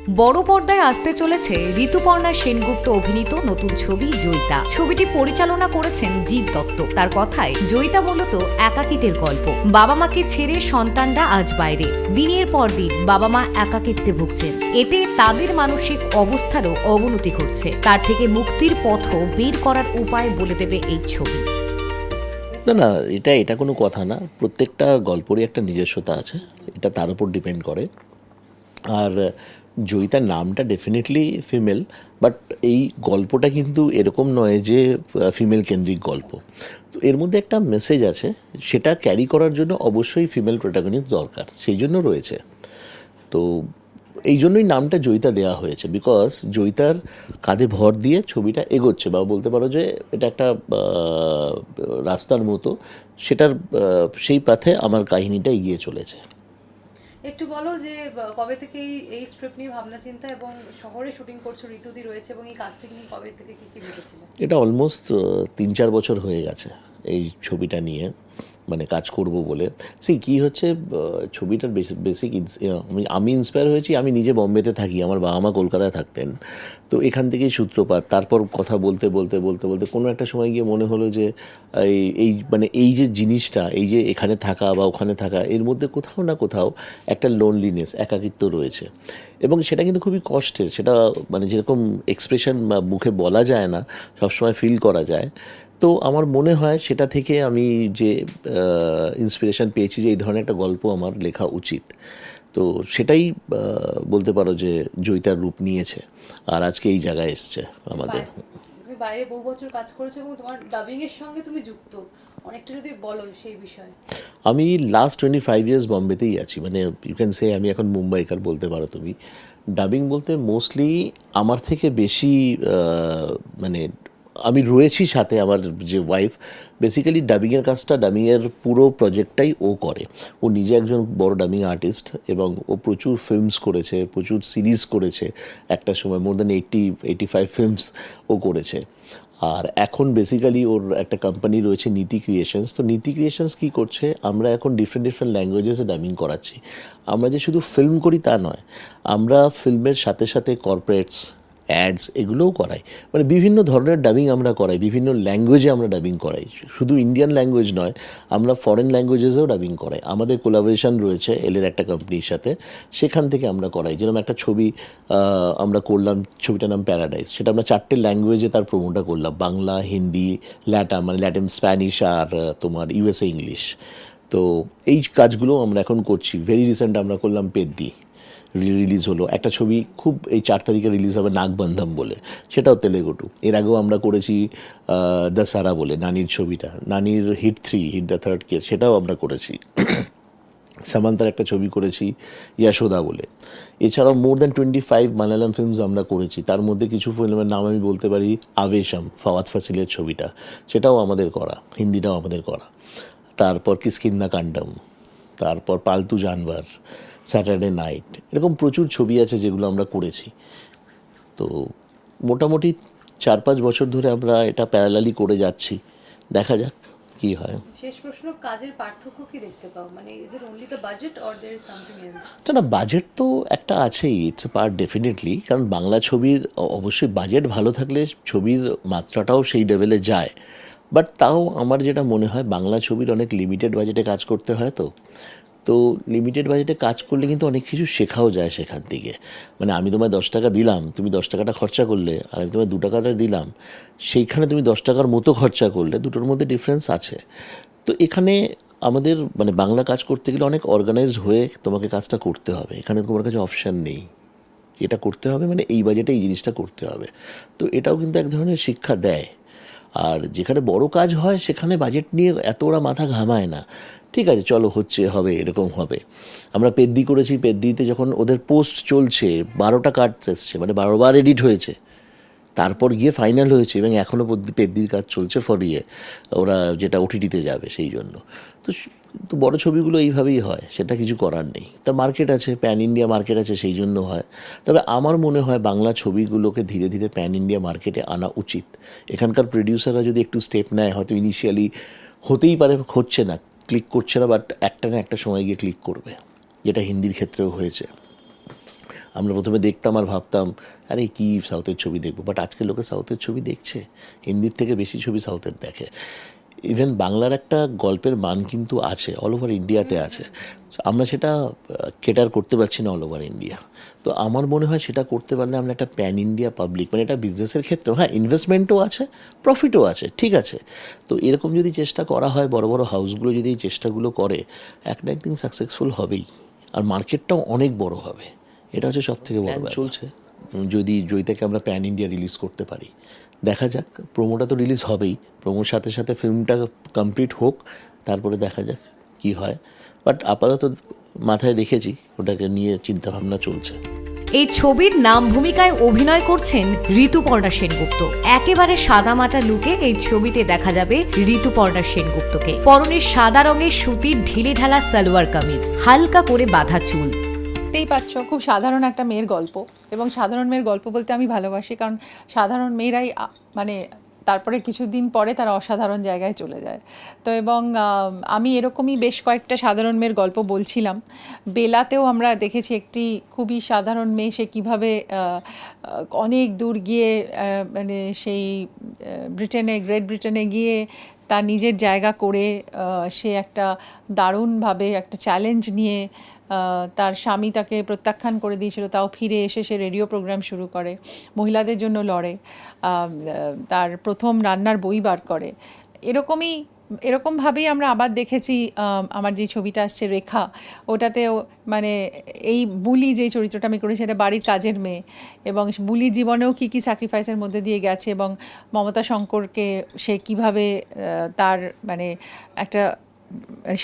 বড় পর্দায় আসতে চলেছে ঋতুপর্ণা সেনগুপ্ত অভিনীত নতুন ছবি জয়িতা। ছবিটি পরিচালনা করেছেন জিৎ দত্ত। তার কথায় জয়িতা মূলত একাকিত্বের গল্প। বাবা মাকে ছেড়ে সন্তানরা আজ বাইরে, দিনের পর দিন বাবা মা একাকিত্বে ভুগছেন। এতে তাদের মানসিক অবস্থারও অবনতি ঘটছে। তার থেকে মুক্তির পথও বের করার উপায় বলে দেবে এই ছবি। না, এটা কোনো কথা না। প্রত্যেকটা গল্পেরই একটা নিজস্বতা আছে, এটা তার উপর ডিপেন্ড করে। আর জয়িতার নামটা ডেফিনেটলি ফিমেল, বাট এই গল্পটা কিন্তু এরকম নয় যে ফিমেল কেন্দ্রিক গল্প। তো এর মধ্যে একটা মেসেজ আছে, সেটা ক্যারি করার জন্য অবশ্যই ফিমেল প্রোটাগনিস্ট দরকার, সেই জন্য রয়েছে। তো এই জন্যই নামটা জয়িতা দেওয়া হয়েছে, বিকজ জয়িতার কাঁধে ভর দিয়ে ছবিটা এগোচ্ছে, বা বলতে পারো যে এটা একটা রাস্তার মতো, সেটার সেই পথে আমার কাহিনীটা এগিয়ে চলেছে। একটু বলো যে কবে থেকে এই স্ক্রিপ্ট নিয়ে ভাবনা চিন্তা, এবং শহরে শুটিং করছো, ঋতুদি রয়েছে, এবং এই কাস্টিং নিয়ে কবে থেকে কি ভেবেছিলে? এটা অলমোস্ট 3-4 বছর হয়ে গেছে এই ছবিটা নিয়ে, মানে কাজ করব বলে। কী হচ্ছে, ছবিটার বেসিক আমি ইন্সপায়ার হয়েছি। আমি নিজে বম্বেতে থাকি, আমার বাবা মা কলকাতায় থাকতেন, তো এখান থেকেই সূত্রপাত। তারপর কথা বলতে বলতে বলতে বলতে কোনো একটা সময় গিয়ে মনে হলো যে এই যে জিনিসটা, এই যে এখানে থাকা বা ওখানে থাকা, এর মধ্যে কোথাও না কোথাও একটা লোনলিনেস, একাকিত্ব রয়েছে, এবং সেটা কিন্তু খুবই কষ্টের। সেটা মানে যেরকম এক্সপ্রেশন বা মুখে বলা যায় না, সবসময় ফিল করা যায়। তো আমার মনে হয় সেটা থেকে আমি যে ইন্সপিরেশন পেয়েছি যে এই ধরনের একটা গল্প আমার লেখা উচিত, তো সেটাই বলতে পারো যে জয়িতার রূপ নিয়েছে, আর আজকে এই জায়গায় এসছে আমাদের। তুমি বাইরে বহু বছর কাজ করেছো এবং তোমার ডাবিং এর সঙ্গে তুমি যুক্ত, অনেকটা যদি বলো সেই বিষয়ে। আমি লাস্ট 25 ইয়ার্স বম্বেতেই আছি, মানে ইউ ক্যান সে আমি এখন মুম্বাইকার বলতে পারো তুমি। ডাবিং বলতে মোস্টলি আমার থেকে বেশি মানে আমি রয়েছি সাথে, আমার যে ওয়াইফ বেসিক্যালি ডাবিংয়ের কাজটা, ডাবিংয়ের পুরো প্রজেক্টটাই ও করে। ও নিজে একজন বড় ডাবিং আর্টিস্ট, এবং ও প্রচুর ফিল্মস করেছে, প্রচুর সিরিজ করেছে। একটা সময় মোর দ্যান 85 ফিল্মস ও করেছে। আর এখন বেসিক্যালি ওর একটা কোম্পানি রয়েছে, নীতি ক্রিয়েশনস। তো নীতি ক্রিয়েশনস কী করছে, আমরা এখন ডিফারেন্ট ল্যাঙ্গুয়েজেসে ডাবিং করাচ্ছি। আমরা যে শুধু ফিল্ম করি তা নয়, আমরা ফিল্মের সাথে সাথে কর্পোরেটস, অ্যাডস, এগুলোও করাই। মানে বিভিন্ন ধরনের ডাবিং আমরা করাই, বিভিন্ন ল্যাঙ্গুয়েজে আমরা ডাবিং করাই। শুধু ইন্ডিয়ান ল্যাঙ্গুয়েজ নয়, আমরা ফরেন ল্যাঙ্গুয়েজেসেও ডাবিং করাই। আমাদের কোলাবোরেশন রয়েছে এলের একটা কোম্পানির সাথে, সেখান থেকে আমরা করাই। যেরকম একটা ছবি আমরা করলাম, ছবিটার নাম প্যারাডাইস, সেটা আমরা 4টে ল্যাঙ্গুয়েজে তার প্রোমোটা করলাম, বাংলা, হিন্দি, ল্যাটিন, স্প্যানিশ, আর তোমার ইউএসএ ইংলিশ। তো এই কাজগুলো আমরা এখন করছি। ভেরি রিসেন্ট আমরা করলাম পেদ্দি, রিলিজ হলো একটা ছবি, খুব এই 4 তারিখে রিলিজ হবে, নাগবন্ধম বলে, সেটাও তেলেগুটু। এর আগেও আমরা করেছি দশারা বলে, নানির ছবিটা, নানির হিট দ্য থার্ড কেস, সেটাও আমরা করেছি। সামান্তার একটা ছবি করেছি ইয়াশোদা বলে। এছাড়াও মোর দ্যান 25 মালায়ালাম ফিল্মস আমরা করেছি। তার মধ্যে কিছু ফিল্মের নাম আমি বলতে পারি, আবেশম, ফাওয়াদ ফাসিলের ছবিটা, সেটাও আমাদের করা, হিন্দিটাও আমাদের করা। তারপর কিসকিন্দা কান্ডম, তারপর পালতু জানবার, স্যাটারডে নাইট, এরকম প্রচুর ছবি আছে যেগুলো আমরা করেছি। তো মোটামুটি 4-5 বছর ধরে আমরা এটা প্যারালালি করে যাচ্ছি, দেখা যাক কি হয়। শেষ প্রশ্ন, কাজের পার্থক্য কি দেখতে পাও? মানে is it only the budget or there is something else? না, বাজেট তো একটা আছেই, ইটস এ পার্ট ডেফিনেটলি, কারণ বাংলা ছবির অবশ্যই বাজেট ভালো থাকলে ছবির মাত্রাটাও সেই লেভেলে যায়। বাট তাও আমার যেটা মনে হয়, বাংলা ছবির অনেক লিমিটেড বাজেটে কাজ করতে হয়। তো লিমিটেড বাজেটে কাজ করলে কিন্তু অনেক কিছু শেখাও যায় সেখান থেকে। মানে আমি তোমায় 10 টাকা দিলাম, তুমি 10 টাকাটা খরচা করলে, আর আমি তোমায় 2 টাকাটা দিলাম, সেইখানে তুমি 10 টাকার মতো খরচা করলে, দুটোর মধ্যে ডিফারেন্স আছে। তো এখানে আমাদের মানে বাংলা কাজ করতে গেলে অনেক অর্গানাইজড হয়ে তোমাকে কাজটা করতে হবে। এখানে তোমার কাছে অপশান নেই, এটা করতে হবে, মানে এই বাজেটে এই জিনিসটা করতে হবে। তো এটাও কিন্তু এক ধরনের শিক্ষা দেয়। আর যেখানে বড় কাজ হয় সেখানে বাজেট নিয়ে এত ওরা মাথা ঘামায় না, ঠিক আছে চলো হচ্ছে, হবে, এরকম হবে। আমরা পেদ্দি করেছি, পেদ্দিতে যখন ওদের পোস্ট চলছে, 12টা কাট এসছে, মানে 12বার এডিট হয়েছে, তারপর গিয়ে ফাইনাল হয়েছে, এবং এখনও পেদ্দির কাজ চলছে ফর ওরা যেটা ওটিটিতে যাবে সেই জন্য। তো তো বড়ো ছবিগুলো এইভাবেই হয়, সেটা কিছু করার নেই। তার মার্কেট আছে, প্যান ইন্ডিয়া মার্কেট আছে, সেই জন্য হয়। তবে আমার মনে হয় বাংলা ছবিগুলোকে ধীরে ধীরে প্যান ইন্ডিয়া মার্কেটে আনা উচিত। এখানকার প্রডিউসাররা যদি একটু স্টেপ নেয়, হয়তো ইনিশিয়ালি হতেই পারে, হচ্ছে না, ক্লিক করছে না, বাট একটা না একটা সময় গিয়ে ক্লিক করবে, যেটা হিন্দির ক্ষেত্রেও হয়েছে। আমরা প্রথমে দেখতাম আর ভাবতাম আরে কি সাউথের ছবি দেখবো, বাট আজকে লোকে সাউথের ছবি দেখছে, হিন্দির থেকে বেশি ছবি সাউথের দেখে। ইভেন বাংলার একটা গল্পের মান কিন্তু আছে, অল ওভার ইন্ডিয়াতে আছে, আমরা সেটা কেটার করতে পারছি না অল ওভার ইন্ডিয়া। তো আমার মনে হয় সেটা করতে পারলে আমরা একটা প্যান ইন্ডিয়া পাবলিক, মানে এটা বিজনেসের ক্ষেত্রেও, হ্যাঁ ইনভেস্টমেন্টও আছে, প্রফিটও আছে, ঠিক আছে। তো এরকম যদি চেষ্টা করা হয়, বড় বড় হাউসগুলো যদি এই চেষ্টাগুলো করে, একটা একদিন সাকসেসফুল হবেই, আর মার্কেটটাও অনেক বড় হবে। এটা হচ্ছে সব থেকে বড় ব্যাপার। চলছে যদি জয়িতাকে আমরা প্যান ইন্ডিয়া রিলিজ করতে পারি, দেখা যাক। প্রোমোটা তো রিলিজ হবেই, প্রোমোর সাথে সাথে ফিল্মটা কমপ্লিট হোক, তারপরে দেখা যাক কি হয়। বাট আপাতত মাথায় রেখেছি, ওটাকে নিয়ে চিন্তাভাবনা চলছে। এই ছবির নাম ভূমিকায় অভিনয় করছেন ঋতুপর্ণা সেনগুপ্ত। একেবারে সাদামাটা লুকে এই ছবিতে দেখা যাবে ঋতুপর্ণা সেনগুপ্তকে। পরনে সাদা রঙের সুতির ঢিলেঢালা সালোয়ার কামিজ, হালকা করে বাঁধা চুল। দেখতেই পাচ্ছ খুব সাধারণ একটা মেয়ের গল্প, এবং সাধারণ মেয়ের গল্প বলতে আমি ভালোবাসি, কারণ সাধারণ মেয়েরাই মানে তারপরে কিছুদিন পরে তারা অসাধারণ জায়গায় চলে যায়। তো এবং আমি এরকমই বেশ কয়েকটা সাধারণ মেয়ের গল্প বলছিলাম। বেলাতেও আমরা দেখেছি একটি খুবই সাধারণ মেয়ে, সে কীভাবে অনেক দূর গিয়ে মানে সেই গ্রেট ব্রিটেনে গিয়ে তার নিজের জায়গা করে সে একটা দারুণভাবে একটা চ্যালেঞ্জ নিয়ে, তার স্বামী তাকে প্রত্যাখ্যান করে দিয়েছিল, তাও ফিরে এসে সে রেডিও প্রোগ্রাম শুরু করে, মহিলাদের জন্য লড়ে, তার প্রথম রান্নার বই বার করে। এরকমভাবেই আমরা আবার দেখেছি আমার যে ছবিটা আসছে রেখা, ওটাতেও মানে এই বুলি যে চরিত্রটা আমি করেছি, এটা বাড়ির কাজের মেয়ে, এবং বুলি জীবনেও কী কী স্যাক্রিফাইসের মধ্যে দিয়ে গেছে, এবং মমতা শঙ্করকে সে কীভাবে তার মানে একটা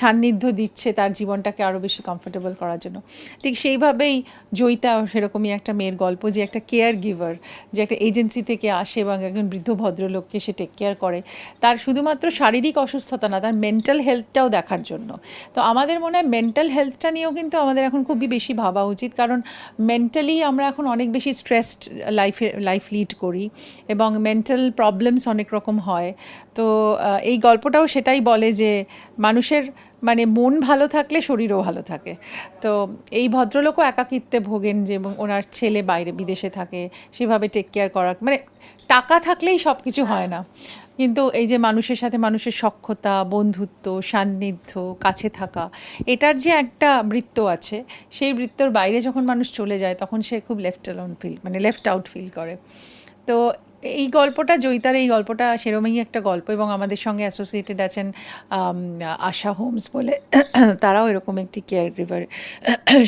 সান্নিধ্য দিচ্ছে তার জীবনটাকে আরও বেশি কমফোর্টেবল করার জন্য। ঠিক সেইভাবেই জয়িতা সেরকমই একটা মেয়ের গল্প, যে একটা কেয়ার গিভার, যে একটা এজেন্সি থেকে আসে এবং একজন বৃদ্ধ ভদ্রলোককে সে টেক কেয়ার করে, তার শুধুমাত্র শারীরিক অসুস্থতা না, তার মেন্টাল হেলথটাও দেখার জন্য। তো আমাদের মনে হয় মেন্টাল হেলথটা নিয়েও কিন্তু আমাদের এখন খুবই বেশি ভাবা উচিত, কারণ মেন্টালি আমরা এখন অনেক বেশি স্ট্রেসড লাইফ লিড করি, এবং মেন্টাল প্রবলেমস অনেক রকম হয়। তো এই গল্পটাও সেটাই বলে যে মানুষের মানে মন ভালো থাকলে শরীরও ভালো থাকে। তো এই ভদ্রলোকও একাকিত্বে ভোগেন, যে এবং ওনার ছেলে বাইরে বিদেশে থাকে, সেভাবে টেক কেয়ার করা, মানে টাকা থাকলেই সব কিছু হয় না, কিন্তু এই যে মানুষের সাথে মানুষের সখ্যতা, বন্ধুত্ব, সান্নিধ্য, কাছে থাকা, এটার যে একটা বৃত্ত আছে, সেই বৃত্তর বাইরে যখন মানুষ চলে যায় তখন সে খুব লেফট আউট ফিল করে। তো এই গল্পটা, জয়িতার এই গল্পটা সেরকমই একটা গল্প, এবং আমাদের সঙ্গে অ্যাসোসিয়েটেড আছেন আশা হোমস বলে, তারাও এরকম একটি কেয়ার গিভার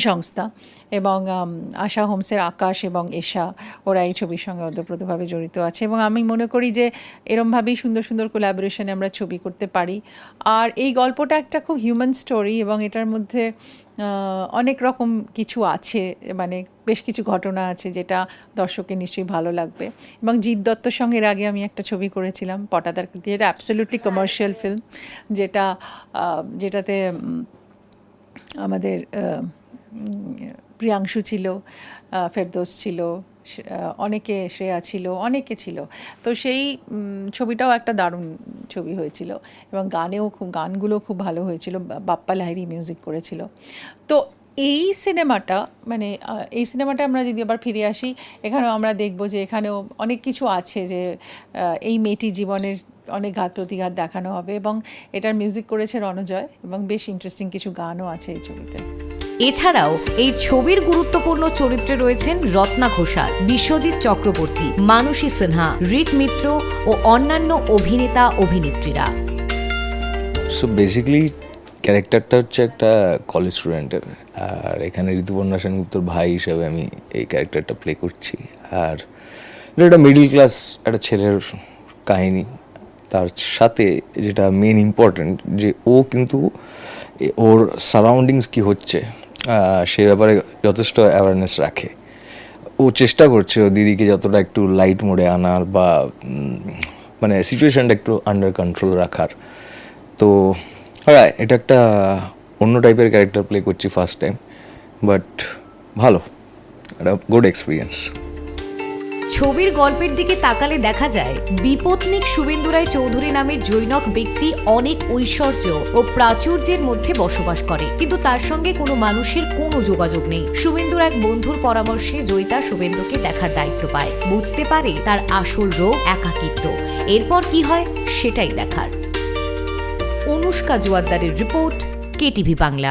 সংস্থা, এবং আশা হোমসের আকাশ এবং এশা, ওরা এই ছবির সঙ্গে ওতপ্রোতভাবে জড়িত আছে, এবং আমি মনে করি যে এরমভাবেই সুন্দর সুন্দর কোলাবোরেশনে আমরা ছবি করতে পারি। আর এই গল্পটা একটা খুব হিউম্যান স্টোরি, এবং এটার মধ্যে অনেক রকম কিছু আছে, মানে বেশ কিছু ঘটনা আছে যেটা দর্শকের নিশ্চয়ই ভালো লাগবে। এবং জিৎ দত্তর সঙ্গে এর আগে আমি একটা ছবি করেছিলাম পটাদার কৃতি, যেটা অ্যাবসলিউটলি কমার্শিয়াল ফিল্ম, যেটাতে আমাদের প্রিয়াংশু ছিল, ফেরদৌস ছিল, অনেকে, শ্রেয়া ছিল, অনেকে ছিল। তো সেই ছবিটাও একটা দারুণ ছবি হয়েছিল, এবং গানগুলো খুব ভালো হয়েছিল, বাপ্পা লাহিড়ী মিউজিক করেছিল। তো এই সিনেমাটা আমরা যদি আবার ফিরে আসি, এখানেও আমরা দেখব যে এখানেও অনেক কিছু আছে, যে এই মেয়েটির জীবনের অনেক ঘাত প্রতিঘাত দেখানো হবে, এবং এটার মিউজিক করেছে রণজয়, এবং বেশ ইন্টারেস্টিং কিছু গানও আছে এই ছবিতে। এছাড়াও এই ছবির গুরুত্বপূর্ণ চরিত্রে রয়েছেন রত্না ঘোষাল, বিশ্বজিৎ চক্রবর্তী, মানসী সিনহা, রিক মিত্র ও অন্যান্য অভিনেতা অভিনেত্রীরা। সো বেসিক্যালি ক্যারেক্টারটা হচ্ছে একটা কলেজ স্টুডেন্টের, আর এখানে ঋতুপর্ণা সেনগুপ্তর ভাই হিসেবে আমি এই ক্যারেক্টারটা প্লে করছি। আর এটা একটা মিডল ক্লাস একটা ছেলের কাহিনী, তার সাথে যেটা মেন ইম্পর্ট্যান্ট, যে ও কিন্তু ওর সারাউন্ডিংস কী হচ্ছে সে ব্যাপারে যথেষ্ট অ্যাওয়ারনেস রাখে। ও চেষ্টা করছে ও দিদিকে যতটা একটু লাইট মোডে আনার, বা মানে সিচুয়েশানটা একটু আন্ডার কন্ট্রোল রাখার। তো হ্যাঁ, এটা একটা অন্য টাইপের ক্যারেক্টার প্লে করছি ফার্স্ট টাইম, বাট ভালো, একটা গুড এক্সপিরিয়েন্স। ছবির গল্পের দিকে তাকালে দেখা যায় বিপত্নিক শুভেন্দু রায় চৌধুরী নামের জৈনক ব্যক্তি অনেক ঐশ্বর্য ও প্রাচুর্যের মধ্যে বসবাস করে, কিন্তু তার সঙ্গে কোনো মানুষের কোনো যোগাযোগ নেই। শুভেন্দুর এক বন্ধুর পরামর্শে জয়িতা শুভেন্দুকে দেখার দায়িত্ব পায়, বুঝতে পারে তার আসল রোগ একাকিত্ব। এরপর কি হয় সেটাই দেখার। অনুষ্কা জোয়ারদারের রিপোর্ট, কেটিভি বাংলা।